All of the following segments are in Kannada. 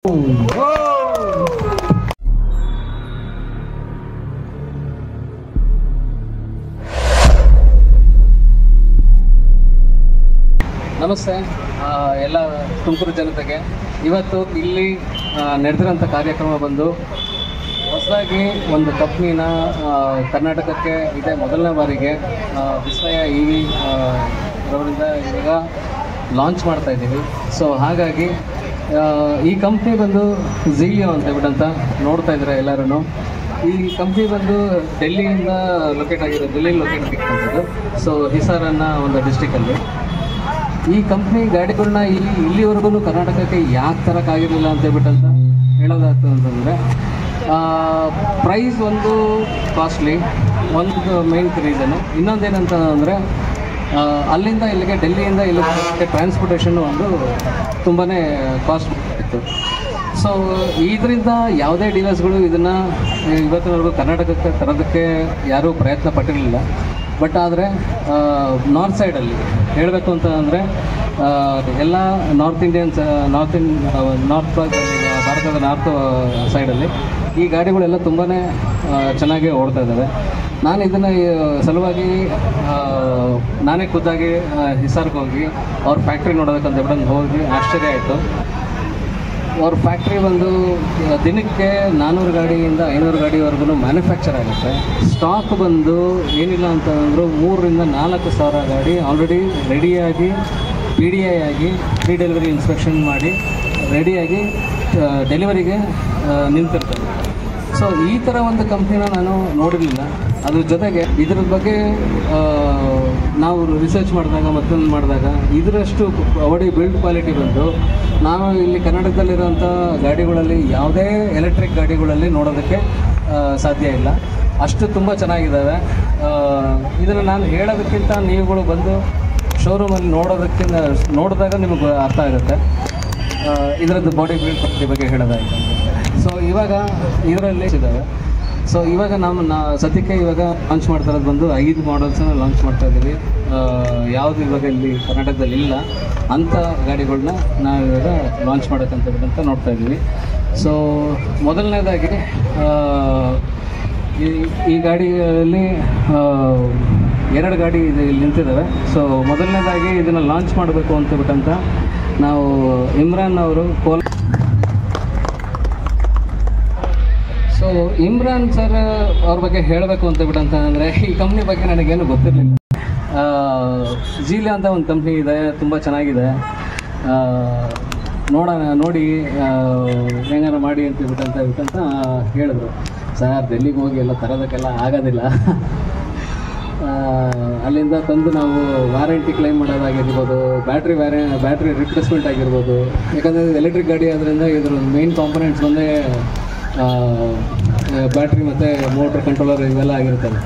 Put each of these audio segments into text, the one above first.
ನಮಸ್ತೆ ಎಲ್ಲ ತುಮಕೂರು ಜನತೆಗೆ. ಇವತ್ತು ಇಲ್ಲಿ ನಡೆದಿರೋಂಥ ಕಾರ್ಯಕ್ರಮ ಬಂದು ಹೊಸದಾಗಿ ಒಂದು ಕಂಪ್ನಿನ ಕರ್ನಾಟಕಕ್ಕೆ ಇದೆ ಮೊದಲನೇ ಬಾರಿಗೆ ವಿಸ್ಮಯ EV ಅವರಿಂದ ಇವಾಗ ಲಾಂಚ್ ಮಾಡ್ತಾ ಇದ್ದೀವಿ. ಸೊ ಹಾಗಾಗಿ ಈ ಕಂಪ್ನಿ ಬಂದು ಝೀಲಿಯೋ ಅಂತ ಹೇಳ್ಬಿಟ್ಟಂತ ನೋಡ್ತಾ ಇದ್ದಾರೆ ಎಲ್ಲರೂ. ಈ ಕಂಪ್ನಿ ಬಂದು ಡೆಲ್ಲಿಯಿಂದ ಡೆಲ್ಲಿಲಿ ಲೊಕೇಟ್ ಆಗಿರ್ತಕ್ಕಂಥದ್ದು. ಸೊ ಹಿಸಾರ್ ಅನ್ನೋ ಒಂದು ಡಿಸ್ಟಿಕಲ್ಲಿ ಈ ಕಂಪ್ನಿ ಗಾಡಿಗಳನ್ನ ಇಲ್ಲಿವರೆಗೂ ಕರ್ನಾಟಕಕ್ಕೆ ಯಾಕೆ ತರೋಕ್ಕಾಗಿರಲಿಲ್ಲ ಅಂತ ಹೇಳ್ಬಿಟ್ಟಂತ ಹೇಳೋದಾಗ್ತದೆ ಅಂತಂದರೆ, ಪ್ರೈಸ್ ಒಂದು ಕಾಸ್ಟ್ಲಿ, ಒಂದು ಮೇನ್ ರೀಸನು. ಇನ್ನೊಂದೇನಂತ ಅಂದರೆ ಅಲ್ಲಿಂದ ಇಲ್ಲಿಗೆ, ಡೆಲ್ಲಿಯಿಂದ ಇಲ್ಲಿಗೆ ಟ್ರಾನ್ಸ್ಪೋರ್ಟೇಷನ್ ಒಂದು ತುಂಬಾ ಕಾಸ್ಟ್ ಇತ್ತು. ಸೊ ಇದರಿಂದ ಯಾವುದೇ ಡೀಲರ್ಸ್ಗಳು ಇದನ್ನು ಇವತ್ತಿನವರೆಗೂ ಕರ್ನಾಟಕಕ್ಕೆ ತರೋದಕ್ಕೆ ಯಾರೂ ಪ್ರಯತ್ನ ಪಟ್ಟಿರಲಿಲ್ಲ. ಬಟ್ ಆದರೆ ನಾರ್ತ್ ಸೈಡಲ್ಲಿ ಹೇಳಬೇಕು ಅಂತ ಅಂದರೆ ಎಲ್ಲ ನಾರ್ತ್ ಭಾರತದ ನಾರ್ತ್ ಸೈಡಲ್ಲಿ ಈ ಗಾಡಿಗಳೆಲ್ಲ ತುಂಬಾ ಚೆನ್ನಾಗಿ ಓಡ್ತಾ ಇದ್ದಾವೆ. ನಾನು ಇದನ್ನು ಸಲುವಾಗಿ ನಾನೇ ಖುದ್ದಾಗಿ ಹಿಸಾರ್ಗೆ ಹೋಗಿ ಅವ್ರ ಫ್ಯಾಕ್ಟ್ರಿ ನೋಡೋದಕ್ಕಂತ ಹೇಳ್ಬಿಟ್ಟು ಹೋಗಿ ಆಶ್ಚರ್ಯ ಆಯಿತು. ಅವ್ರ ಫ್ಯಾಕ್ಟ್ರಿ ಬಂದು ದಿನಕ್ಕೆ 400 ಗಾಡಿಯಿಂದ 500 ಗಾಡಿವರೆಗೂ ಮ್ಯಾನುಫ್ಯಾಕ್ಚರ್ ಆಗುತ್ತೆ. ಸ್ಟಾಕ್ ಬಂದು ಏನಿಲ್ಲ ಅಂತಂದರೂ 3 ರಿಂದ 4 ಸಾವಿರ ಗಾಡಿ ಆಲ್ರೆಡಿ ರೆಡಿಯಾಗಿ PDI ಆಗಿ ಪ್ರೀ ಡೆಲಿವರಿ ಇನ್ಸ್ಪೆಕ್ಷನ್ ಮಾಡಿ ರೆಡಿಯಾಗಿ ಡೆಲಿವರಿಗೆ ನಿಂತಿರ್ತದೆ. ಸೊ ಈ ಥರ ಒಂದು ಕಂಪ್ನಿನ ನಾನು ನೋಡಿರಲಿಲ್ಲ. ಅದ್ರ ಜೊತೆಗೆ ಇದ್ರ ಬಗ್ಗೆ ನಾವು ರಿಸರ್ಚ್ ಮಾಡಿದಾಗ ಇದರಷ್ಟು ಬಾಡಿ ಬಿಲ್ಡ್ ಕ್ವಾಲಿಟಿ ಬಂದು ನಾವು ಇಲ್ಲಿ ಕರ್ನಾಟಕದಲ್ಲಿರೋಂಥ ಗಾಡಿಗಳಲ್ಲಿ ಯಾವುದೇ ಎಲೆಕ್ಟ್ರಿಕ್ ಗಾಡಿಗಳಲ್ಲಿ ನೋಡೋದಕ್ಕೆ ಸಾಧ್ಯ ಇಲ್ಲ. ಅಷ್ಟು ತುಂಬ ಚೆನ್ನಾಗಿದ್ದಾವೆ. ಇದನ್ನು ನಾನು ಹೇಳೋದಕ್ಕಿಂತ ನೀವುಗಳು ಬಂದು ಶೋರೂಮಲ್ಲಿ ನೋಡಿದಾಗ ನಿಮಗೆ ಅರ್ಥ ಆಗುತ್ತೆ ಇದರದ್ದು ಬಾಡಿ ಬಿಲ್ಡ್ ಕ್ವಾಲಿಟಿ ಬಗ್ಗೆ ಹೇಳೋದಾಯಿತು. ಸೊ ಇವಾಗ ಇದರಲ್ಲಿ ಇದ್ದಾವೆ. ಸೊ ಇವಾಗ ಸದ್ಯಕ್ಕೆ ಇವಾಗ ಲಾಂಚ್ ಮಾಡ್ತಾ ಇರೋದು ಬಂದು 5 ಮಾಡೆಲ್ಸನ್ನು ಲಾಂಚ್ ಮಾಡ್ತಾ ಇದ್ದೀವಿ. ಯಾವುದು ಇವಾಗ ಇಲ್ಲಿ ಕರ್ನಾಟಕದಲ್ಲಿ ಇಲ್ಲ ಅಂಥ ಗಾಡಿಗಳನ್ನ ನಾವು ಇವಾಗ ಲಾಂಚ್ ಮಾಡೋಕ್ಕಂತ ನೋಡ್ತಾ ಇದ್ದೀವಿ. ಸೊ ಮೊದಲನೇದಾಗಿ ಈ ಗಾಡಿಯಲ್ಲಿ 2 ಗಾಡಿ ಇಲ್ಲಿ ನಿಂತಿದ್ದಾವೆ. ಸೊ ಮೊದಲನೇದಾಗಿ ಇದನ್ನು ಲಾಂಚ್ ಮಾಡಬೇಕು ಅಂತಬಿಟ್ಟಂತ ನಾವು ಇಮ್ರಾನ್ ಅವರು ಸೊ ಇಮ್ರಾನ್ ಸರ್ ಅವ್ರ ಬಗ್ಗೆ ಹೇಳಬೇಕು ಅಂತ ಬಿಟ್ಟಂತ ಅಂದರೆ, ಈ ಕಂಪ್ನಿ ಬಗ್ಗೆ ನನಗೇನು ಗೊತ್ತಿರಲಿಲ್ಲ. ಝೀಲಿಯೋ ಅಂತ ಒಂದು ಕಂಪ್ನಿ ಇದೆ, ತುಂಬ ಚೆನ್ನಾಗಿದೆ, ನೋಡಿ ಹೆಂಗಾರ ಮಾಡಿ ಅಂತ ಹೇಳ್ಬಿಟ್ಟಂತ ಹೇಳಿದ್ರು. ಸರ್ ಡೆಲ್ಲಿಗೆ ಹೋಗಿ ಎಲ್ಲ ತರೋದಕ್ಕೆಲ್ಲ ಆಗೋದಿಲ್ಲ, ಅಲ್ಲಿಂದ ತಂದು ನಾವು ವಾರಂಟಿ ಕ್ಲೈಮ್ ಮಾಡೋದಾಗಿರ್ಬೋದು, ಬ್ಯಾಟ್ರಿ ರಿಪ್ಲೇಸ್ಮೆಂಟ್ ಆಗಿರ್ಬೋದು. ಯಾಕಂದರೆ ಎಲೆಕ್ಟ್ರಿಕ್ ಗಾಡಿ ಆದ್ದರಿಂದ ಇದ್ರ ಮೇನ್ ಕಾಂಪೊನೆಂಟ್ಸ್ ಒಂದೇ ಬ್ಯಾಟ್ರಿ ಮತ್ತು ಮೋಟ್ರ್ ಕಂಟ್ರೋಲರ್ ಇವೆಲ್ಲ ಆಗಿರ್ತವೆ.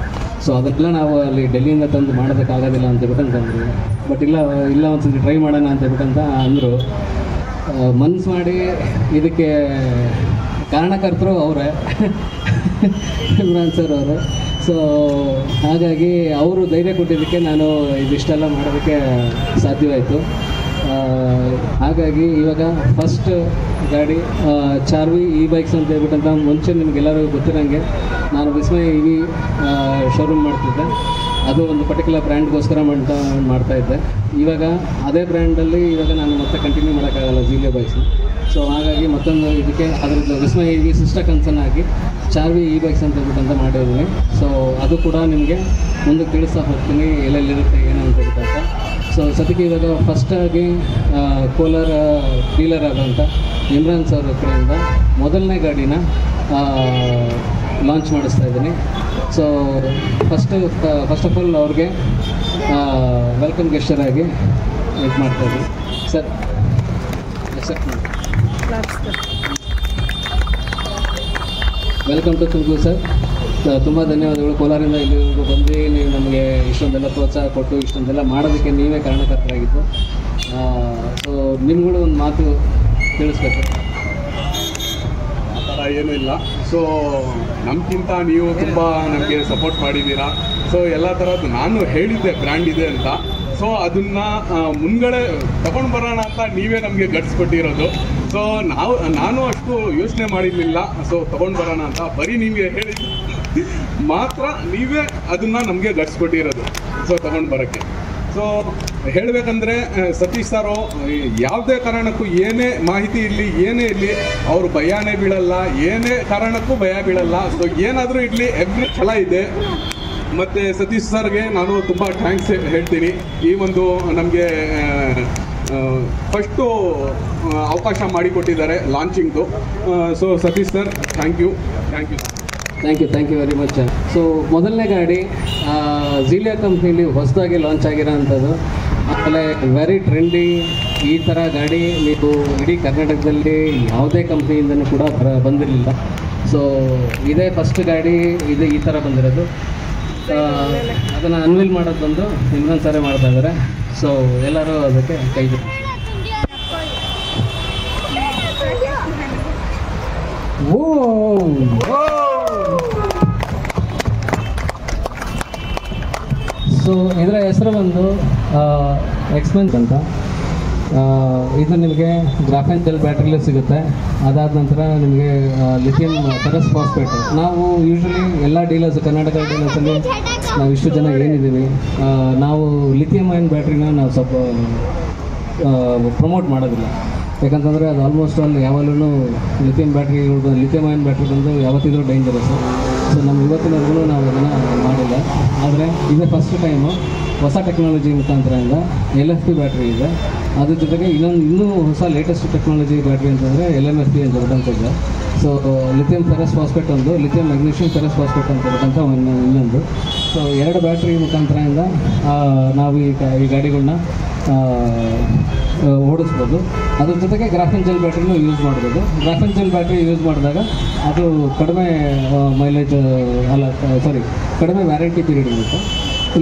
ಸೊ ಅದಕ್ಕೆಲ್ಲ ನಾವು ಅಲ್ಲಿ ಡೆಲ್ಲಿಯಿಂದ ತಂದು ಮಾಡೋದಕ್ಕಾಗೋದಿಲ್ಲ ಅಂತ ಹೇಳ್ಬಿಟ್ಟಂತಂದರು. ಬಟ್ ಇಲ್ಲ ಒಂದ್ಸತಿ ಟ್ರೈ ಮಾಡೋಣ ಅಂತ ಹೇಳ್ಬಿಟ್ಟಂತ ಅಂದರು. ಮನ್ಸು ಮಾಡಿ ಇದಕ್ಕೆ ಕಾರಣಕರ್ತರು ಅವರೇ, ಇಮ್ರಾನ್ ಸರ್ ಅವರು. ಸೊ ಹಾಗಾಗಿ ಅವರು ಧೈರ್ಯ ಕೊಟ್ಟಿದ್ದಕ್ಕೆ ನಾನು ಇದಿಷ್ಟೆಲ್ಲ ಮಾಡೋದಕ್ಕೆ ಸಾಧ್ಯವಾಯಿತು. ಹಾಗಾಗಿ ಇವಾಗ ಫಸ್ಟ್ ಗಾಡಿ ಚಾರ್ವಿ ಬೈಕ್ಸ್ ಅಂತ ಹೇಳ್ಬಿಟ್ಟಂತ ಮುಂಚೆ ನಿಮಗೆಲ್ಲರಿಗೂ ಗೊತ್ತಿರೋಂಗೆ ನಾನು ವಿಸ್ಮಯ EV ಶೋರೂಮ್ ಮಾಡ್ತಿದ್ದೆ. ಅದು ಒಂದು ಪರ್ಟಿಕ್ಯುಲರ್ ಬ್ರ್ಯಾಂಡ್ಗೋಸ್ಕರ ಮಾಡ್ತಾಯಿದ್ದೆ. ಇವಾಗ ಅದೇ ಬ್ರ್ಯಾಂಡಲ್ಲಿ ಇವಾಗ ನಾನು ಮತ್ತೆ ಕಂಟಿನ್ಯೂ ಮಾಡೋಕ್ಕಾಗಲ್ಲ ಝೀಲಿಯೋ ಬೈಕ್ಸ್ನ. ಸೊ ಹಾಗಾಗಿ ಮತ್ತೊಂದು ಇದಕ್ಕೆ ಅದರದ್ದು ವಿಸ್ಮಯ EV ಸಿಸ್ಟರ್ ಕನ್ಸರ್ನ್ ಆಗಿ ಚಾರ್ವಿ ಬೈಕ್ಸ್ ಅಂತ ಹೇಳ್ಬಿಟ್ಟಂತ ಮಾಡಿದ್ದೀನಿ. ಸೊ ಅದು ಕೂಡ ನಿಮಗೆ ಮುಂದೆ ತಿಳಿಸ್ತಾ ಹೋಗ್ತೀನಿ ಎಲ್ಲೆಲ್ಲಿರುತ್ತೆ ಏನು ಅಂತ ಹೇಳ್ಬಿಟ್ಟಂತ. ಸೊ ಸದ್ಯಕ್ಕೆ ಇವಾಗ ಫಸ್ಟಾಗಿ ಕೋಲಾರ ಡೀಲರ್ ಆದಂಥ ಇಮ್ರಾನ್ ಸರ್ ಕಡೆಯಿಂದ ಮೊದಲನೇ ಗಾಡಿನ ಲಾಂಚ್ ಮಾಡಿಸ್ತಾ ಇದ್ದೀನಿ. ಸೊ ಫಸ್ಟ್ ಆಫ್ ಆಲ್ ಅವ್ರಿಗೆ ವೆಲ್ಕಮ್ ಗೆಸ್ಟರ್ ಆಗಿ ಇದು ಮಾಡ್ತಾಯಿದ್ದೀನಿ. ಸರ್ ಅಕ್ಸೆಪ್ಟ್ ಮಾಡಿ. Welcome to Tumakuru sir. ತುಂಬ ಧನ್ಯವಾದಗಳು. ಕೋಲಾರಿಂದ ಇಲ್ಲಿವರೆಗೂ ಬಂದು ನೀವು ನಮಗೆ ಇಷ್ಟೊಂದೆಲ್ಲ ಪ್ರೋತ್ಸಾಹ ಕೊಟ್ಟು ಇಷ್ಟೊಂದೆಲ್ಲ ಮಾಡೋದಕ್ಕೆ ನೀವೇ ಕಾರಣಕರ್ತರಾಗಿದ್ದು. ಸೊ ನಿಮ್ಗಳು ಒಂದು ಮಾತು ತಿಳಿಸ್ಬೇಕು. ಆ ಥರ ಏನೂ ಇಲ್ಲ. ಸೊ ನಮಗಿಂತ ನೀವು ತುಂಬ ನಮಗೆ ಸಪೋರ್ಟ್ ಮಾಡಿದ್ದೀರಾ. ಸೊ ಎಲ್ಲ ಥರದ್ದು ನಾನು ಹೇಳಿದ್ದೆ ಬ್ರ್ಯಾಂಡ್ ಇದೆ ಅಂತ. ಸೊ ಅದನ್ನು ಮುಂದ್ಗಡೆ ತಗೊಂಡು ಬರೋಣ ಅಂತ ನೀವೇ ನಮಗೆ ಗಟ್ಸ್ ಕೊಟ್ಟಿರೋದು. ಸೊ ನಾನು ಅಷ್ಟು ಯೋಚನೆ ಮಾಡಿರಲಿಲ್ಲ ಸೊ ತೊಗೊಂಡು ಬರೋಣ ಅಂತ. ಬರೀ ನಿಮಗೆ ಹೇಳಿ ಮಾತ್ರ ನೀವೇ ಅದನ್ನು ನಮಗೆ ಗಟ್ಸ್ಕೊಟ್ಟಿರೋದು ಸೊ ತೊಗೊಂಡು ಬರೋಕ್ಕೆ. ಸೊ ಹೇಳಬೇಕಂದ್ರೆ ಸತೀಶ್ ಸಾರು ಯಾವುದೇ ಕಾರಣಕ್ಕೂ ಏನೇ ಮಾಹಿತಿ ಇರಲಿ ಏನೇ ಇರಲಿ ಅವರು ಭಯನೇ ಬೀಳಲ್ಲ, ಏನೇ ಕಾರಣಕ್ಕೂ ಭಯ ಬೀಳಲ್ಲ. ಸೊ ಏನಾದರೂ ಇರಲಿ ಎವ್ರಿ ಛಲ ಇದೆ. ಮತ್ತು ಸತೀಶ್ ಸರ್ಗೆ ನಾನು ತುಂಬ ಥ್ಯಾಂಕ್ಸ್ ಹೇಳ್ತೀನಿ. ಈ ಒಂದು ನಮಗೆ ಫಸ್ಟು ಅವಕಾಶ ಮಾಡಿಕೊಟ್ಟಿದ್ದಾರೆ ಲಾಂಚಿಂಗ್ದು. So Satish sir thank you thank you very much. So ಮೊದಲನೇ ಗಾಡಿ ಝೀಲಿಯಾ ಕಂಪ್ನಿಲಿ ಹೊಸದಾಗಿ ಲಾಂಚ್ ಆಗಿರೋ ಅಂಥದ್ದು. ಆಮೇಲೆ ವೆರಿ ಟ್ರೆಂಡಿ. ಈ ಥರ ಗಾಡಿ ನೀವು ಇಡೀ ಕರ್ನಾಟಕದಲ್ಲಿ ಯಾವುದೇ ಕಂಪ್ನಿಯಿಂದನೂ ಕೂಡ ಬಂದಿರಲಿಲ್ಲ. ಸೊ ಇದೇ ಫಸ್ಟ್ ಗಾಡಿ ಇದು ಈ ಥರ ಬಂದಿರೋದು. ಅದನ್ನು ಅನ್ವೀಲ್ ಮಾಡೋದು ಬಂದು ಇಮ್ರಾನ್ ಸಾರೇ ಮಾಡ್ತಾ ಇದ್ದಾರೆ. ಸೊ ಎಲ್ಲರೂ ಅದಕ್ಕೆ ಕೈ ಸೊ ಇದರ ಹೆಸರು ಬಂದು ಎಕ್ಸ್ಪೆನ್ಸ್ ಅಂತ. ಇದು ನಿಮಗೆ ಗ್ರಾಫೆನ್ ಜೆಲ್ ಬ್ಯಾಟ್ರಿಲೇ ಸಿಗುತ್ತೆ. ಅದಾದ ನಂತರ ನಿಮಗೆ ಲಿಥಿಯಂ ಫೆರಸ್ ಫಾಸ್ಫೇಟ್. ನಾವು ಯೂಶ್ವಲಿ ಎಲ್ಲ ಡೀಲರ್ಸ್, ಕರ್ನಾಟಕ ಡೀಲರ್ಸಲ್ಲಿ ನಾವು ಇಷ್ಟು ಜನ ಏನಿದ್ದೀವಿ, ನಾವು ಲಿಥಿಯಂ ಅಯನ್ ಬ್ಯಾಟ್ರಿನ ನಾವು ಸ್ವಲ್ಪ ಪ್ರಮೋಟ್ ಮಾಡೋದಿಲ್ಲ. ಯಾಕಂತಂದರೆ ಅದು ಆಲ್ಮೋಸ್ಟ್ ಆಲ್ ಯಾವಾಗಲೂ ಲಿಥಿಯಂ ಅಯನ್ ಬ್ಯಾಟ್ರಿ ಬಂದು ಯಾವತ್ತಿದ್ರೂ ಡೇಂಜರಸ್ಸು. ಸೊ ನಮ್ಮ ಇವತ್ತಿನವರೆಗೂ ನಾವು ಅದನ್ನು ಮಾಡಿಲ್ಲ. ಆದರೆ ಇದೇ ಫಸ್ಟ್ ಟೈಮು ಹೊಸ ಟೆಕ್ನಾಲಜಿ ಮುಖಾಂತರದಿಂದ LFP ಬ್ಯಾಟ್ರಿ ಇದೆ. ಅದ್ರ ಜೊತೆಗೆ ಇನ್ನೂ ಹೊಸ ಲೇಟೆಸ್ಟ್ ಟೆಕ್ನಾಲಜಿ ಬ್ಯಾಟ್ರಿ ಅಂತಂದರೆ LMFP ಅಂತ ಹೇಳ್ತಂತಿದೆ. ಸೊ ಲಿಥಿಯಂ ಫೆರಸ್ ಫಾಸ್ಫೇಟ್ ಒಂದು, ಲಿಥಿಯಂ ಮೆಗ್ನೀಷಿಯಂ ಫೆರಸ್ ಫಾಸ್ಫೇಟ್ ಅಂತ ಹೇಳ್ತಂಥ ಇನ್ನೊಂದು. ಸೊ 2 ಬ್ಯಾಟ್ರಿ ಮುಖಾಂತರದಿಂದ ನಾವು ಈ ಗಾಡಿಗಳನ್ನ ಓಡಿಸ್ಬೋದು. ಅದ್ರ ಜೊತೆಗೆ ಗ್ರಾಫೆನ್ ಜೆಲ್ ಬ್ಯಾಟ್ರಿನೂ ಯೂಸ್ ಮಾಡ್ಬೋದು. ಗ್ರಾಫೆನ್ ಜೆಲ್ ಬ್ಯಾಟ್ರಿ ಯೂಸ್ ಮಾಡಿದಾಗ ಅದು ಕಡಿಮೆ ಮೈಲೇಜ್ ಕಡಿಮೆ ವ್ಯಾರಂಟಿ ಪೀರಿಯಡ್ ಇರುತ್ತೆ.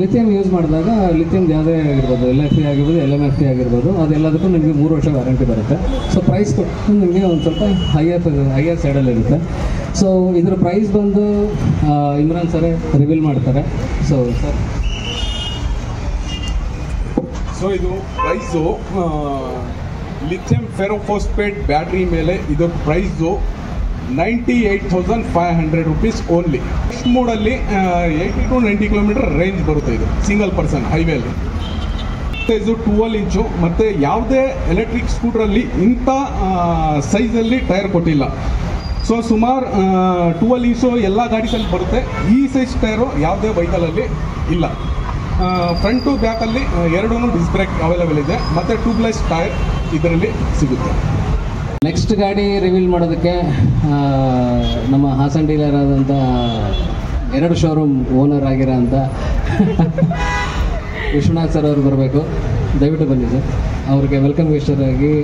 ಲಿಥಿಯಂ ಯೂಸ್ ಮಾಡಿದಾಗ ಲಿಥಿಯಂ ಯಾವುದೇ ಆಗಿರ್ಬೋದು, LFP ಆಗಿರ್ಬೋದು, LMFP ಆಗಿರ್ಬೋದು, ಅದೆಲ್ಲದಕ್ಕೂ ನಿಮಗೆ 3 ವರ್ಷ ವ್ಯಾರಂಟಿ ಬರುತ್ತೆ. ಸೊ ಪ್ರೈಸ್ ಕೊಟ್ಟು ನಿಮಗೆ ಒಂದು ಸ್ವಲ್ಪ ಹೈಯರ್ ಸೈಡಲ್ಲಿರುತ್ತೆ. ಸೊ ಇದರ ಪ್ರೈಸ್ ಬಂದು ಇಮ್ರಾನ್ ಸರೇ ರಿವೀಲ್ ಮಾಡ್ತಾರೆ. ಸೊ ಸರ್, ಸೊ ಇದು ಪ್ರೈಸು ಲಿಥಿಯಂ ಫೆರೋಫಾಸ್ಫೇಟ್ ಬ್ಯಾಟ್ರಿ ಮೇಲೆ ಇದರ ಪ್ರೈಸು 98,500 rupees ಓನ್ಲಿ. ಫಸ್ಟ್ ಮೋಡಲ್ಲಿ 80 to 90 ಕಿಲೋಮೀಟರ್ ರೇಂಜ್ ಬರುತ್ತೆ. ಇದು ಸಿಂಗಲ್ ಪರ್ಸನ್ ಹೈವೇಲಿ. Size 12 inch. ಮತ್ತು ಯಾವುದೇ ಎಲೆಕ್ಟ್ರಿಕ್ ಸ್ಕೂಟ್ರಲ್ಲಿ ಇಂಥ ಸೈಜಲ್ಲಿ ಟೈರ್ ಕೊಟ್ಟಿಲ್ಲ. ಸೊ ಸುಮಾರು 12 ಇಂಚು ಎಲ್ಲ ಗಾಡಿಸಲ್ಲಿ ಬರುತ್ತೆ. ಈ ಸೈಜ್ ಟೈರು ಯಾವುದೇ ವೆಹಿಕಲಲ್ಲಿ ಇಲ್ಲ. ಫ್ರಂಟು ಬ್ಯಾಕಲ್ಲಿ 2 ಡಿಸ್ಕ್ ಬ್ರೇಕ್ ಅವೈಲೇಬಲ್ ಇದೆ. ಮತ್ತು ಟ್ಯೂಬ್ಲೆಸ್ ಟೈರ್ ಇದರಲ್ಲಿ ಸಿಗುತ್ತೆ. ನೆಕ್ಸ್ಟ್ ಗಾಡಿ ರಿವೀಲ್ ಮಾಡೋದಕ್ಕೆ ನಮ್ಮ ಹಾಸನ್ ಡೀಲರ್ ಆದಂಥ 2 ಶೋರೂಮ್ ಓನರ್ ಆಗಿರೋ ಅಂಥ ವಿಶ್ವನಾಥ್ ಸರ್ ಅವರು ಬರಬೇಕು. ದಯವಿಟ್ಟು ಬನ್ನಿ ಸರ್. ಅವ್ರಿಗೆ ವೆಲ್ಕಮ್ ಗೆಸ್ಟರ್ ಆಗಿ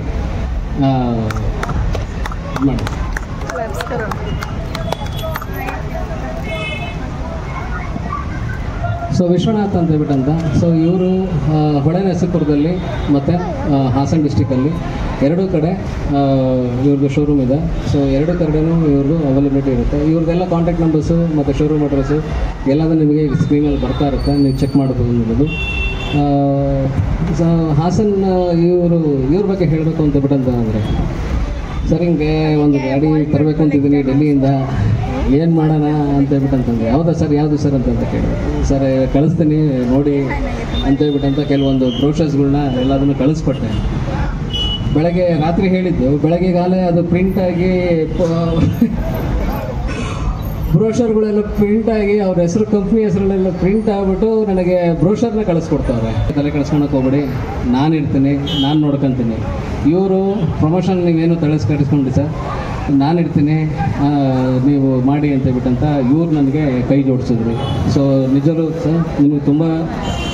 ಮಾಡಿ. ಸೊ ವಿಶ್ವನಾಥ್ ಅಂತ ಹೇಳ್ಬಿಟ್ಟಂತ. ಸೊ ಇವರು ಹೊಳೆನರಸೀಪುರದಲ್ಲಿ ಮತ್ತು ಹಾಸನ್ ಡಿಸ್ಟಿಕಲ್ಲಿ 2 ಕಡೆ ಇವ್ರದ್ದು ಶೋರೂಮ್ ಇದೆ. ಸೊ 2 ಕಡೆನೂ ಇವ್ರದ್ದು ಅವೈಲಬಿಲಿಟಿ ಇರುತ್ತೆ. ಇವ್ರದ್ದೆಲ್ಲ ಕಾಂಟ್ಯಾಕ್ಟ್ ನಂಬರ್ಸು ಮತ್ತು ಶೋರೂಮ್ ಅಡ್ರೆಸ್ಸು ಎಲ್ಲದೂ ನಿಮಗೆ ಸ್ಕ್ರೀನಲ್ಲಿ ಬರ್ತಾ ಇರುತ್ತೆ. ನೀವು ಚೆಕ್ ಮಾಡ್ಬೋದು ಅನ್ನೋದು. ಸೊ ಹಾಸನ್ ಇವ್ರ ಬಗ್ಗೆ ಹೇಳಬೇಕು ಅಂತ ಹೇಳ್ಬಿಟ್ಟಂತ ಅಂದರೆ, ಸರ್ ಹಿಂಗೆ ಒಂದು ಗಾಡಿ ತರಬೇಕು ಅಂತಿದ್ದೀನಿ ಡೆಲ್ಲಿಯಿಂದ, ಏನು ಮಾಡೋಣ ಅಂತ ಹೇಳ್ಬಿಟ್ಟಂತಂದ್ರೆ, ಯಾವುದು ಸರ್ ಅಂತ ಕೇಳಿದೆ. ಸರ್ ಕಳಿಸ್ತೀನಿ ನೋಡಿ ಅಂತ ಹೇಳ್ಬಿಟ್ಟಂತ ಕೆಲವೊಂದು ಬ್ರೋಷರ್ಸ್ಗಳನ್ನ ಎಲ್ಲದನ್ನು ಕಳಿಸ್ಕೊಟ್ಟೆ. ರಾತ್ರಿ ಹೇಳಿದ್ದು, ಬೆಳಗ್ಗೆಗಾಲೇ ಅದು ಪ್ರಿಂಟಾಗಿ ಬ್ರೋಷರ್ಗಳೆಲ್ಲ ಪ್ರಿಂಟಾಗಿ ಅವ್ರ ಹೆಸರು, ಕಂಪ್ನಿ ಹೆಸರುಗಳೆಲ್ಲ ಪ್ರಿಂಟ್ ಆಗಿಬಿಟ್ಟು ನನಗೆ ಬ್ರೋಷರ್ನ ಕಳಿಸ್ಕೊಡ್ತಾವ್ರೆ. ತಲೆ ಕಳಿಸ್ಕೊಳಕ್ಕೆ ಹೋಗ್ಬಿಡಿ, ನಾನು ಇರ್ತೀನಿ, ನಾನು ನೋಡ್ಕೊತೀನಿ. ಇವರು ಪ್ರಮೋಷನ್ ನೀವೇನು ಕಳಿಸ್ಕೊಂಡಿ ಸರ್, ನಾನಿರ್ತೀನಿ, ನೀವು ಮಾಡಿ ಅಂತ ಹೇಳ್ಬಿಟ್ಟಂತ ಇವ್ರು ನನಗೆ ಕೈ ಜೋಡಿಸಿದ್ರು. ಸೊ ನಿಜರು ಸರ್, ನಿಮಗೆ ತುಂಬ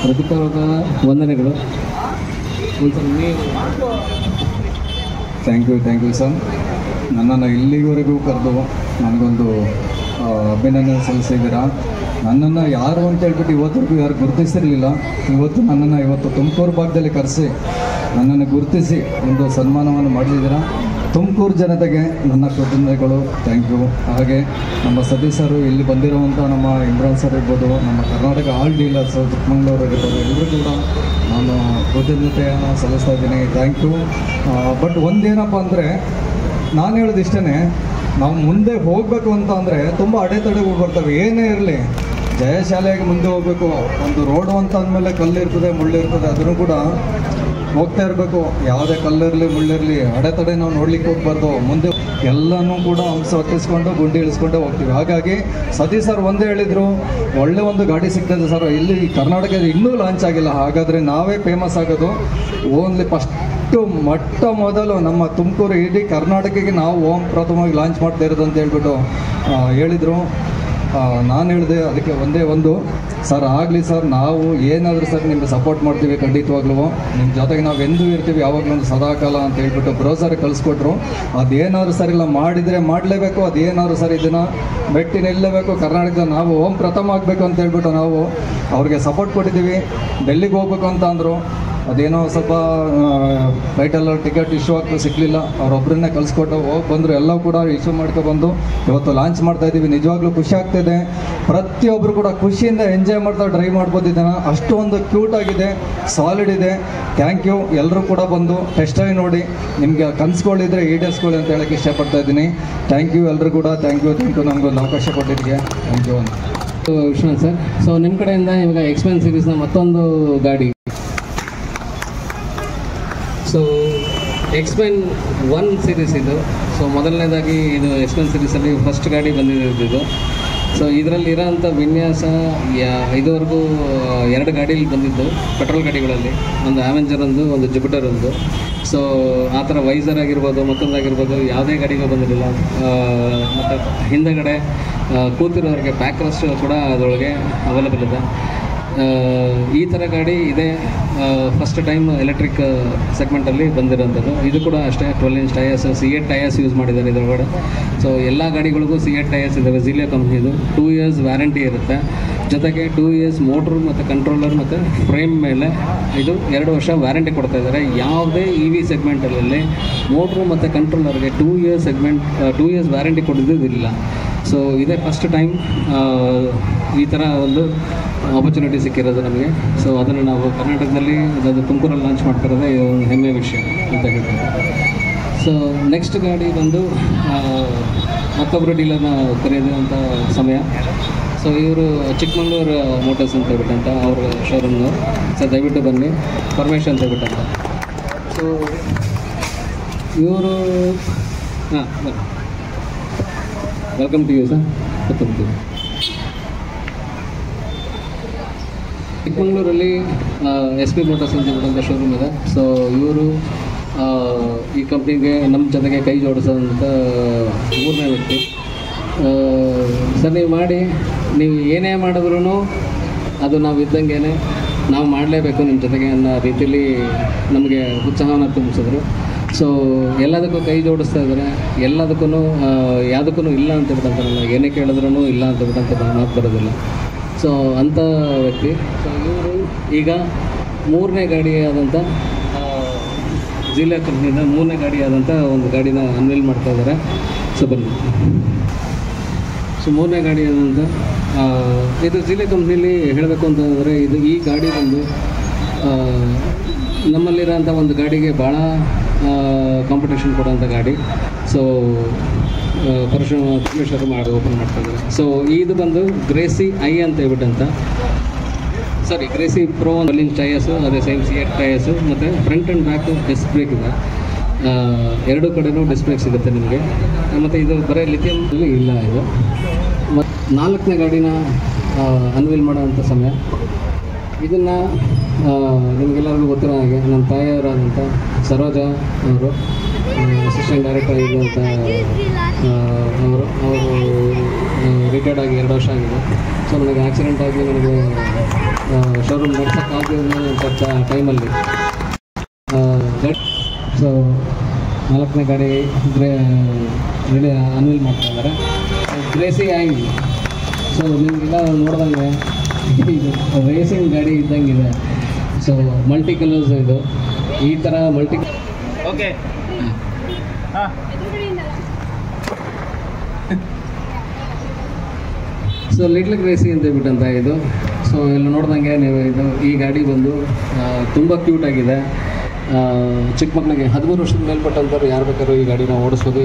ಹೃದಯಪೂರ್ವಕ ವಂದನೆಗಳು. ಒಂದ್ಸಲ ನೀವು ಥ್ಯಾಂಕ್ ಯು ಸರ್. ನನ್ನನ್ನು ಇಲ್ಲಿವರೆಗೂ ಕರೆದು ನನಗೊಂದು ಅಭಿನಂದನೆ ಸಲ್ಲಿಸಿದ್ದೀರಾ. ನನ್ನನ್ನು ಯಾರು ಅಂತ ಹೇಳ್ಬಿಟ್ಟು ಇವತ್ತಿಗೂ ಯಾರು ಗುರುತಿಸಿರಲಿಲ್ಲ. ಇವತ್ತು ತುಮಕೂರು ಭಾಗದಲ್ಲಿ ಕರೆಸಿ ನನ್ನನ್ನು ಗುರುತಿಸಿ ಒಂದು ಸನ್ಮಾನವನ್ನು ಮಾಡಿದ್ದೀರಾ. ತುಮಕೂರು ಜನತೆಗೆ ನನ್ನ ಕೃತಜ್ಞತೆಗಳು. Thank you. ಹಾಗೆ ನಮ್ಮ ಸತೀಶ್ ಸರ್, ಇಲ್ಲಿ ಬಂದಿರುವಂಥ ನಮ್ಮ ಇಮ್ರಾನ್ ಸರ್ ಇರ್ಬೋದು, ನಮ್ಮ ಕರ್ನಾಟಕ ಆಲ್ ಡೀಲರ್ಸು ಚಿಕ್ಕಮಂಗ್ಳೂರು ಇರ್ಬೋದು, ಎಲ್ಲರೂ ಕೂಡ ನಾನು ಕೃತಜ್ಞತೆಯನ್ನು ಸಲ್ಲಿಸ್ತಾ ಇದ್ದೀನಿ. Thank you. ಬಟ್ ಒಂದೇನಪ್ಪ ಅಂದರೆ ನಾನು ಹೇಳೋದು ಇಷ್ಟೇ, ನಾವು ಮುಂದೆ ಹೋಗಬೇಕು ಅಂತ ಅಂದರೆ ತುಂಬ ಅಡೆತಡೆಗಳು ಬರ್ತವೆ. ಏನೇ ಇರಲಿ, ಜಯಶಾಲೆಯಾಗಿ ಮುಂದೆ ಹೋಗಬೇಕು. ಒಂದು ರೋಡು ಅಂತ ಅಂದಮೇಲೆ ಕಲ್ಲಿರ್ತದೆ, ಮುಳ್ಳಿರ್ತದೆ, ಅದನ್ನು ಕೂಡ ಹೋಗ್ತಾ ಇರಬೇಕು. ಯಾವುದೇ ಕಲ್ಲಿರಲಿ ಮುಳ್ಳಿರಲಿ ಅಡೆತಡೆ ನಾವು ನೋಡ್ಲಿಕ್ಕೆ ಹೋಗ್ಬಾರ್ದು. ಮುಂದೆ ಎಲ್ಲನೂ ಕೂಡ ಹಂಸ ಹೊತ್ತಿಸ್ಕೊಂಡು ಗುಂಡಿ ಇಳಿಸ್ಕೊಂಡೇ ಹೋಗ್ತೀವಿ. ಹಾಗಾಗಿ ಸತೀಶ್ ಸರ್ ಒಂದೇ ಹೇಳಿದರು, ಒಳ್ಳೆ ಒಂದು ಗಾಡಿ ಸಿಗ್ತದೆ ಸರ್, ಇಲ್ಲಿ ಕರ್ನಾಟಕದಲ್ಲಿ ಇನ್ನೂ ಲಾಂಚ್ ಆಗಿಲ್ಲ, ಹಾಗಾದರೆ ನಾವೇ ಫೇಮಸ್ ಆಗೋದು. ಓನ್ಲಿ ಫಸ್ಟು ಮೊಟ್ಟ ಮೊದಲು ನಮ್ಮ ತುಮಕೂರು ಇಡೀ ಕರ್ನಾಟಕಕ್ಕೆ ನಾವು ಪ್ರಥಮವಾಗಿ ಲಾಂಚ್ ಮಾಡ್ತಾ ಇರೋದು ಅಂತ ಹೇಳ್ಬಿಟ್ಟು ಹೇಳಿದರು. ನಾನು ಹೇಳಿದೆ ಅದಕ್ಕೆ ಒಂದೇ ಒಂದು, ಸರ್ ಆಗಲಿ ಸರ್, ನಾವು ಏನಾದರೂ ಸರ್ ನಿಮಗೆ ಸಪೋರ್ಟ್ ಮಾಡ್ತೀವಿ ಖಂಡಿತವಾಗ್ಲೂ, ನಿಮ್ಮ ಜೊತೆಗೆ ನಾವು ಎಂದೂ ಇರ್ತೀವಿ, ಯಾವಾಗಲೂ ಒಂದು ಸದಾಕಾಲ ಅಂತ ಹೇಳ್ಬಿಟ್ಟು ಬ್ರೌಸರ್ ಕಳಿಸ್ಕೊಟ್ರು. ಅದೇನಾದ್ರು ಸರ್ ಇಲ್ಲ ಮಾಡಿದರೆ ಮಾಡಲೇಬೇಕು, ಅದೇನಾದ್ರು ಸರ್ ಇದನ್ನು ಮೆಟ್ಟಿ ನಿಲ್ಲಬೇಕು, ಕರ್ನಾಟಕದ ನಾವು ಪ್ರಥಮ ಆಗಬೇಕು ಅಂತ ಹೇಳ್ಬಿಟ್ಟು ನಾವು ಅವ್ರಿಗೆ ಸಪೋರ್ಟ್ ಕೊಟ್ಟಿದ್ದೀವಿ. ಡೆಲ್ಲಿಗೆ ಹೋಗ್ಬೇಕು ಅಂತ ಅಂದರು, ಅದೇನೋ ಸ್ವಲ್ಪ ಫ್ಲೈಟೆಲ್ಲ ಟಿಕೆಟ್ ಇಶ್ಯೂ ಆಗ್ತದೆ, ಸಿಗಲಿಲ್ಲ. ಅವರೊಬ್ಬರನ್ನೇ ಕಳಿಸ್ಕೊಟ್ಟು ಹೋಗಿ ಬಂದರು, ಎಲ್ಲವೂ ಕೂಡ ಇಶ್ಯೂ ಮಾಡ್ಕೊಬಂದು ಇವತ್ತು ಲಾಂಚ್ ಮಾಡ್ತಾಯಿದ್ದೀವಿ. ನಿಜವಾಗ್ಲೂ ಖುಷಿ ಆಗ್ತಾಯಿದೆ. ಪ್ರತಿಯೊಬ್ಬರು ಕೂಡ ಖುಷಿಯಿಂದ ಎಂಜಾಯ್ ಮಾಡ್ತಾ ಡ್ರೈವ್ ಮಾಡ್ಬೋದು ಇದನ್ನು. ಅಷ್ಟೊಂದು ಕ್ಯೂಟ್ ಆಗಿದೆ, ಸಾಲಿಡ್ ಇದೆ. Thank you. ಎಲ್ಲರೂ ಕೂಡ ಬಂದು ಟೆಸ್ಟ್ ಡ್ರೈವ್ ನೋಡಿ, ನಿಮಗೆ ಕನಸುಗಳಿದ್ರೆ ಈಡೇರಿಸ್ಕೊಳ್ಳಿ ಅಂತ ಹೇಳೋಕ್ಕೆ ಇಷ್ಟಪಡ್ತಾ ಇದ್ದೀನಿ. ಥ್ಯಾಂಕ್ ಯು ಎಲ್ಲರೂ ಕೂಡ. ಥ್ಯಾಂಕ್ ಯು ನಮಗೊಂದು ಅವಕಾಶ ಕೊಟ್ಟಿದ್ದಕ್ಕೆ ಥ್ಯಾಂಕ್ ಯು ಅಂತ. ವಿಶ್ವನಾಥ್ ಸರ್, ಸೊ ನಿಮ್ಮ ಕಡೆಯಿಂದ ಇವಾಗ ಎಕ್ಸ್ಪೆನ್ ಸೀರೀಸ್ನ ಮತ್ತೊಂದು ಗಾಡಿ, ಸೊ ಎಕ್ಸ್ಪೆನ್ 1 ಸೀರೀಸ್ ಇದು. ಸೊ ಮೊದಲನೇದಾಗಿ ಇದು ಎಕ್ಸ್ಪೆನ್ ಸೀರೀಸಲ್ಲಿ ಫಸ್ಟ್ ಗಾಡಿ ಬಂದಿದ್ದು. ಸೊ ಇದರಲ್ಲಿ ಇರೋಂಥ ವಿನ್ಯಾಸ ಇದುವರೆಗೂ 2 ಗಾಡೀಲಿ ಬಂದಿದ್ದು ಪೆಟ್ರೋಲ್ ಗಾಡಿಗಳಲ್ಲಿ, ಒಂದು ಆವೆಂಜರ್ ಒಂದು ಜುಪಿಟರ್ ಒಂದು. ಸೊ ಆ ಥರ ವೈಸರ್ ಆಗಿರ್ಬೋದು, ಮತ್ತೊಂದಾಗಿರ್ಬೋದು, ಯಾವುದೇ ಗಾಡಿಗೂ ಬಂದಿರಲಿಲ್ಲ. ಮತ್ತು ಹಿಂದೆಗಡೆ ಕೂತಿರೋರಿಗೆ ಬ್ಯಾಕ್ ರೆಸ್ಟ್ ಕೂಡ ಅದರೊಳಗೆ ಅವೈಲೇಬಲ್ ಇದೆ. ಈ ಥರ ಗಾಡಿ ಇದೇ ಫಸ್ಟ್ ಟೈಮ್ ಎಲೆಕ್ಟ್ರಿಕ್ ಸೆಗ್ಮೆಂಟಲ್ಲಿ ಬಂದಿರೋಂಥದ್ದು. ಇದು ಕೂಡ ಅಷ್ಟೇ 12 inch tyres, C8 tyres use ಮಾಡಿದ್ದಾರೆ ಇದರೊಳಗಡೆ. ಸೊ ಎಲ್ಲ ಗಾಡಿಗಳಿಗೂ C8 ಟಯರ್ಸ್ ಇದ್ದಾವೆ, ಝೀಲಿಯೋ ಕಂಪ್ನಿದು. 2 ಇಯರ್ಸ್ ವ್ಯಾರಂಟಿ ಇರುತ್ತೆ. ಜೊತೆಗೆ 2 ಇಯರ್ಸ್ ಮೋಟ್ರು ಮತ್ತು ಕಂಟ್ರೋಲರ್ ಮತ್ತು ಫ್ರೇಮ್ ಮೇಲೆ ಇದು 2 ವರ್ಷ ವ್ಯಾರಂಟಿ ಕೊಡ್ತಾ ಇದ್ದಾರೆ. ಯಾವುದೇ EV ಸೆಗ್ಮೆಂಟಲ್ಲಿ ಮೋಟ್ರು ಮತ್ತು ಕಂಟ್ರೋಲರ್ಗೆ 2 ಇಯರ್ಸ್ ವ್ಯಾರಂಟಿ ಕೊಟ್ಟಿದ್ದಿಲ್ಲ. ಸೊ ಇದೇ ಫಸ್ಟ್ ಟೈಮ್ ಈ ಥರ ಒಂದು ಆಪರ್ಚುನಿಟಿ ಸಿಕ್ಕಿರೋದು ನಮಗೆ. ಸೊ ಅದನ್ನು ನಾವು ಕರ್ನಾಟಕದಲ್ಲಿ ಅದು ತುಮಕೂರಲ್ಲಿ ಲಾಂಚ್ ಮಾಡ್ತಿರೋದೇ ಒಂದು ಹೆಮ್ಮೆಯ ವಿಷಯ ಅಂತ ಹೇಳ್ಬೋದು. ಸೊ ನೆಕ್ಸ್ಟ್ ಗಾಡಿ ಬಂದು ಮತ್ತೊಬ್ಬರು ಡೀಲರ್ನ ಕರೆಯೋದಂಥ ಸಮಯ. ಸೊ ಇವರು ಚಿಕ್ಕಮಂಗ್ಳೂರು ಮೋಟರ್ಸ್ ಅಂತ ಹೇಳ್ಬಿಟ್ಟಂತ ಅವ್ರ ಶೋರೂಮ್ನು. ಸೊ ದಯವಿಟ್ಟು ಬನ್ನಿ, ಪರ್ಮಿಷನ್ ಅಂತ ಹೇಳ್ಬಿಟ್ಟಂತ. ಸೊ ಇವರು ವೆಲ್ಕಮ್ ಟು ಯು ಸರ್. ಚಿಕ್ಕಮಂಗ್ಳೂರಲ್ಲಿ SP ಮೋಟರ್ಸ್ ಅಂತ ಹೇಳ್ಬಿಟ್ಟಂಥ ಶೋರೂಮ್ ಇದೆ. ಸೊ ಇವರು ಈ ಕಂಪ್ನಿಗೆ ನಮ್ಮ ಜೊತೆಗೆ ಕೈ ಜೋಡಿಸೋಂಥ 3ನೇ ವ್ಯಕ್ತಿ. ಸರ್ ನೀವು ಮಾಡಿ, ನೀವು ಏನೇ ಮಾಡಿದ್ರೂ ಅದು ನಾವು ಇದ್ದಂಗೆ ನಾವು ಮಾಡಲೇಬೇಕು ನಿಮ್ಮ ಜೊತೆಗೆ ಅನ್ನೋ ರೀತಿಯಲ್ಲಿ ನಮಗೆ ಉತ್ಸಾಹವನ್ನು ತುಂಬಿಸಿದ್ರು. ಸೊ ಎಲ್ಲದಕ್ಕೂ ಕೈ ಜೋಡಿಸ್ತಾ ಇದ್ದಾರೆ, ಎಲ್ಲದಕ್ಕೂ ಯಾವುದಕ್ಕೂ ಇಲ್ಲ ಅಂತ ಹೇಳ್ಬಿಟ್ಟಂತಾರಲ್ಲ, ಏನೇ ಕೇಳಿದ್ರೂ ಇಲ್ಲ ಅಂತ ಹೇಳ್ಬಿಟ್ಟಂತ ಮಾತು ಬರೋದಿಲ್ಲ. ಸೊ ಅಂಥ ವ್ಯಕ್ತಿ. ಸೊ ಇವರು ಈಗ 3ನೇ ಗಾಡಿಯಾದಂಥ ಝೀಲಿಯೋ ಕಂಪ್ನಿಯಿಂದ 3ನೇ ಗಾಡಿಯಾದಂಥ ಒಂದು ಗಾಡಿನ ಅನ್ವೇಲ್ ಮಾಡ್ತಾ ಇದ್ದಾರೆ. ಸೊ ಬನ್ನಿ. ಸೊ 3ನೇ ಗಾಡಿಯಾದಂಥ ಇದು ಝೀಲಿಯೋ ಕಂಪ್ನಿಲಿ ಹೇಳಬೇಕು ಅಂತಂದರೆ ಈ ಗಾಡಿ ಒಂದು ನಮ್ಮಲ್ಲಿರೋಂಥ ಒಂದು ಗಾಡಿಗೆ ಭಾಳ ಕಾಂಪಿಟೇಷನ್ ಕೊಡೋಂಥ ಗಾಡಿ. ಸೊ ಪರಮೇಶ್ವರ ಮಾಡಿ ಓಪನ್ ಮಾಡ್ತಾ ಇದ್ದಾರೆ. ಸೊ ಇದು ಬಂದು ಗ್ರೇಸಿ ಐ ಅಂತ ಹೇಳ್ಬಿಟ್ಟಂತ, sorry Grazia pro 12 inch tyres, ಅದೇ ಸೇಮ್ C8 ಟಯರ್ಸು, ಮತ್ತು front and back disc brake ಇದೆ. 2 ಕಡೆಯೂ ಡಿಸ್ಕ್ ಬ್ರೇಕ್ ಸಿಗುತ್ತೆ ನಿಮಗೆ. ಮತ್ತು ಇದು ಬರೀ ಲಿಥಿಯಮ್ನಲ್ಲಿ ಇಲ್ಲ ಇದು. ಮತ್ತು 4ನೇ ಗಾಡಿನ ಅನ್ವೀಲ್ ಮಾಡೋವಂಥ ಸಮಯ. ಇದನ್ನು ನಿಮಗೆಲ್ಲರಿಗೂ ಗೊತ್ತಿರೋ ಹಾಗೆ ನನ್ನ ತಾಯಿಯವರಾದಂಥ ಸರೋಜ ಅವರು ಅಸಿಸ್ಟೆಂಟ್ ಡೈರೆಕ್ಟರ್ ಇದ್ದಂಥ ಅವರು ರಿಟೈರ್ಡ್ ಆಗಿ 2 ವರ್ಷ ಆಗಿದೆ. ಸೊ ನನಗೆ ಆಕ್ಸಿಡೆಂಟ್ ಆಗಿ ನನಗೆ ಶೋರೂಮ್ ನಡೆಸೋಕ್ಕಾಗದ ಟೈಮಲ್ಲಿ ಸೊ 4ನೇ ಗಾಡಿ ಅನ್ವೀಲ್ ಮಾಡ್ತಾ ಇದ್ದಾರೆ. ಗ್ರೇಸಿ ಐ. ಸೊ ನಿಮಗೆಲ್ಲ ನೋಡ್ದಂಗೆ ಇದು ರೇಸಿಂಗ್ ಗಾಡಿ ಇದ್ದಂಗಿದೆ. ಸೊ ಮಲ್ಟಿ ಕಲರ್ಸ್ ಇದು, ಈ ಥರ multi. Okay. So little Gracy ಅಂತ ಹೇಳ್ಬಿಟ್ಟಂತ ಇದು. ಸೊ ಎಲ್ಲ ನೋಡ್ದಂಗೆ ನೀವು ಈ ಗಾಡಿ ಬಂದು ತುಂಬ ಕ್ಯೂಟ್ ಆಗಿದೆ. ಚಿಕ್ಕ ಮಕ್ಕಳಿಗೆ 13 ವರ್ಷದ ಮೇಲ್ಪಟ್ಟಂಥವ್ರು ಯಾರು ಬೇಕಾದ್ರೂ ಈ ಗಾಡಿನ ಓಡಿಸ್ಬೋದು.